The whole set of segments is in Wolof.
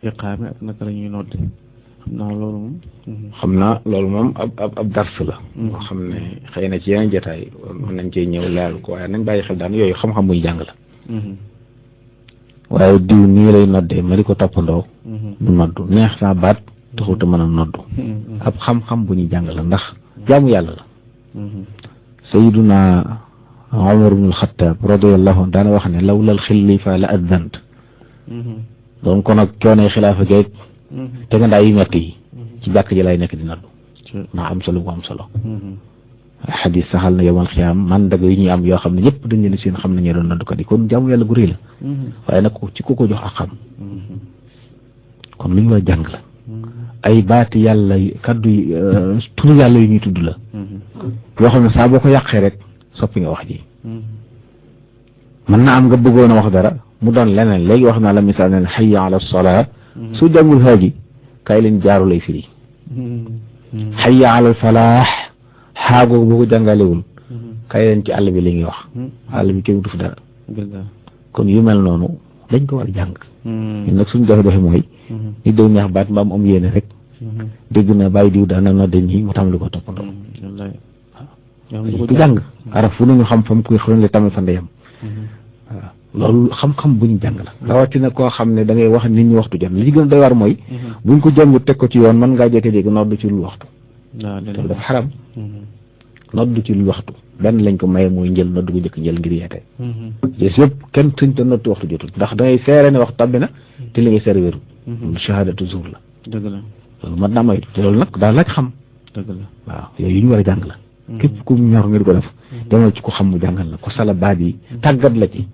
iqaame ak naka la ñuy nodde xam naa loolu moom ab dars la moo xam ne xëy na ci yeneen jotaay mën nañ cee ñëw leeral ko waaye nañ bàyyi xel daan yooyu xam-xam buy jàng la waaye diw nii lay noddee ma di ko toppandoo du noddu neex saa baat taxut a mën a noddu ab xam-xam bu ñuy jàng la ndax jaamu yàlla la sayiduna Umar ibnul Xattaab radiyallahu anhu daana wax ne lawlal xillifa la addant doon kon nag coonee xilaafa geeg te nga ndaa yu metti yi ci jàkk ji lay nekk di noddu ndax am solo bu am solo xadis saxal na yomal xiyaam man daga yu ñuy am yoo xam ne ñëpp dañ leen seen xam nañu doon noddukat yi kon jaamu yàlla gu rëy la waaye nag ci ku ko jox ak xam kon lu ñu war a jàng la ay baati yàlla kaddu turu yàlla yu ñuy tudd la yoo xam ne saa boo ko yàqee rek soppi nga wax ji mën na am nga bëggoon a wax dara mu doon leneen léegi wax naa la misaal ne hayya ala salaa su jàngul haaji kay leen jaaru lay firi hayya ala falaax xaagoo boo ko jàngalewul kay leen ci àll bi li ñuy wax àll bi kenn du fi dara kon yu mel noonu dañ ko war a jàng ñun nag suñu jafe-jafe mooy nit day neex baat mbaam am yéene rek dégg na bàyyi diw daana na dañ ñi mu tam li ko toppandoo ku jàng araf fu nañu xam fam kuy xëy tamit fa ndeyam waaw loolu xam-xam buñ jàng la rawatina koo xam ne da ngay wax nit ñi waxtu jot li ci gën a doy war mooy buñ ko jàngu teg ko ci yoon mën ngaa jékki-jékki noddu ci lu waxtu loolu dafa xaram noddu ci lu waxtu benn lañ ko maye mooy njël noddu bu njëkk njël ngir yeete yées yëpp kenn sëñ te noddu waxtu jotul ndax da ngay seere ne waxtu tabbi na te li ngay seere wéru loolu shahadatu zuur la dëgg la loolu mën naa moytu te loolu nag daal laaj xam dëgg la waaw yooyu yu ñu war a jàng la képp ku ñor nga di ko def demal ci ko xam mu jàngal la ko sala baat yi tàggat la ci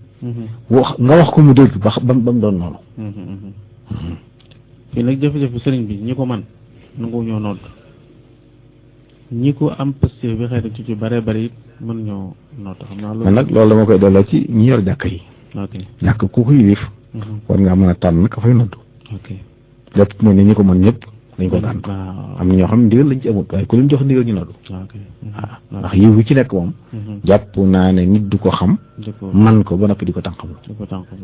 nga wax ko mu dégg ba mu doon noonu fii nag jafe-jafe sëriñ bi ñi ko man nangu ñoo nodd ñi ko am pëste bi xëy na ci bare bari it mën ñoo nodd xam naa loolu nag loolu dama koy delloo ci ñi yor jàkk yi jàkk ku ko yilif war ngaa mën a tànn ka fay nodd lépp mooy ne ñi ko mën ñëpp dañ ko tànn am na ñoo xam ne ndigal lañ ci amut waaye ku leen jox ndigal ñu noddu waaw ndax yiw wi ci nekk moom jàpp naa ne nit du ko xam man ko ba noppi di ko tànqamlu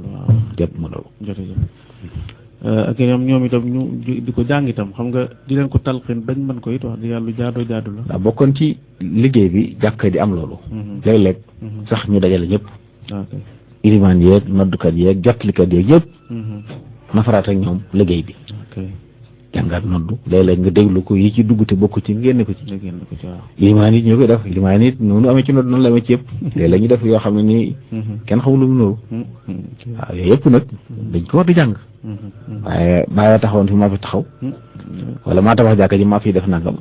waaw jàpp ma loolu ak ñoom itam ñu di ko jàng itam xam nga di leen ko talqin bañ mën ko it wax di yàlla jaadu la waaw bokkoon ci liggéey bi jàkk di am loolu léeg-léeg sax ñu dajale ñëpp ilimaan yeeg noddukat yeeg jottalikat yeeg yëpp nafaraat ak ñoom liggéey bi jàngaat noddu léeg-léeg nga déglu ko yi ci dugg te bokk ci génne ko ci ilimaan it ñoo koy def ilimaan it noonu amee ci noddu noonu la amee ci yëpp léeg-léeg ñu def yoo xam ne nii kenn xamul lu mu nóoru waaw yooyu yëpp nag dañ ko war di jàng waaye bàyyi taxawoon fi maa fi taxaw wala maa tabax jàkka ji maa fi def nangam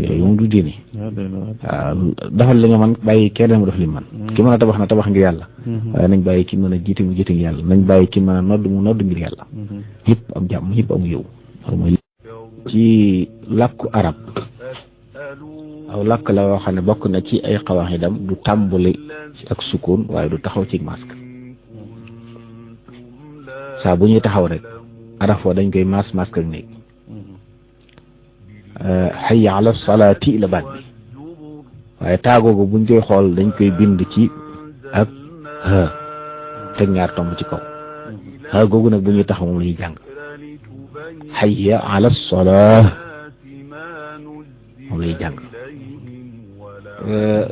yooyu moom du diine waaw defal li nga man bàyyi kenn mu def li man ki mën a tabax na tabax ngir yàlla waaye nañ bàyyi ki mën a jiite mu jiite ngir yàlla nañ bàyyi ki mën a nodd mu nodd ngir yàlla ñëpp am jàmm ñëpp amu yow loolu mooy ci làkku arab aw làkk la yoo xam ne bokk na ci ay xawaxidam du tàmbali ak sukun waaye du taxaw ci masque saa bu ñuy taxaw rek araf wa dañ koy masque ak néeg hayya ala salaati la baat bi waaye taagoogu buñ koy xool dañ koy bind ci ak ha teg ñaar tomb ci kaw ha googu nag bu ñuy taxaw moom la ñuy jàng hayya ala salaa moom lay jàng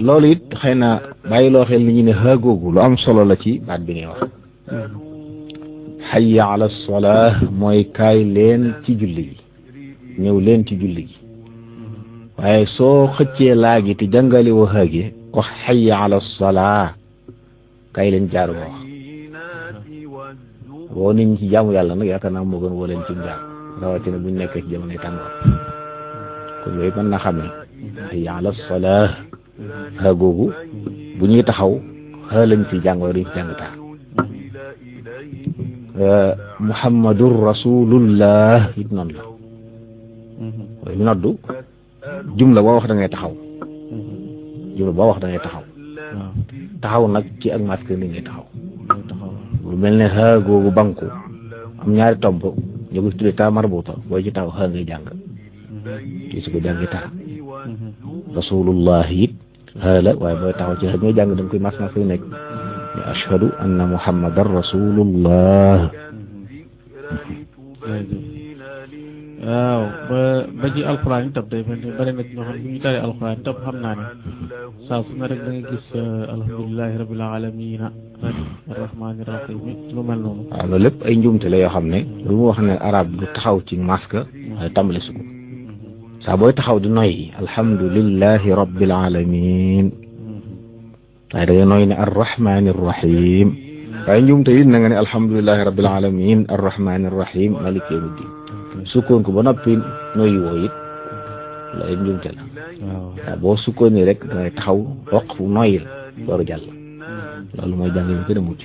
loolu it xëy na bàyyiloo xel ni ñu ne ha googu lu am solo la ci baat bi ngay wax hayya ala salaa mooy kaay leen ci julli gi ñëw leen ci julli gi waaye soo xëccee laagi te jàngali woo haagi wax hayya ala salaa kaay leen jaaru ma wax woo nit ñi ci jaamu yàlla nag yaakaar naa moo gën woo leen ci njaam rawatina buñ nekkee ci jamonoy tàngoor kon yooyu mën na xam ne hayya ala salaa ha googu bu ñuy taxaw ha lañ fi jàng wala duñ fi jàng taa muhammadur rasulullah it noonu la waaye ñu noddu jumla boo wax da ngay taxaw jumla boo wax da ngay taxaw nag ci ak masque ni ngay taxaw lu mel ne ha googu banku am ñaari tomb ñu ko tuddee taa marbuta booy ci taxaw ha ngay jàng ci su ko jàngi taa rasulullah it ha la waaye booy taxaw ci ha ngay jàng da nga koy mas yu nekk ne ashhadu anna muhammadan rasulullah waaw ba ci alxuraan itam day mel ni bari na ci ñoo xam ne bu ñu taree alxuraan itam xam naa ne saa su ne rek da ngay gis alhamdulilahi rabbil alamina rek arrahmani rahim lu mel noonu. waaw loolu lépp ay njuumte la yoo xam ne lu mu wax ne arab du taxaw ci masque waaye tàmbale su ko saa booy taxaw di noyyi alhamdulilahi rabbil alamin waaye da ngay noyyi ne arrahmani rahim waaye njuumte it na nga ne alhamdulilahi rabbil alamin arrahmani rahim maliki yawmiddin sukkoon ko ba noppi noyyi woo it loolu njuumte la waaw boo sukkoonee rek dangay taxaw wax fu noyyi la door a jàll loolu mooy jàng yi gën a mucc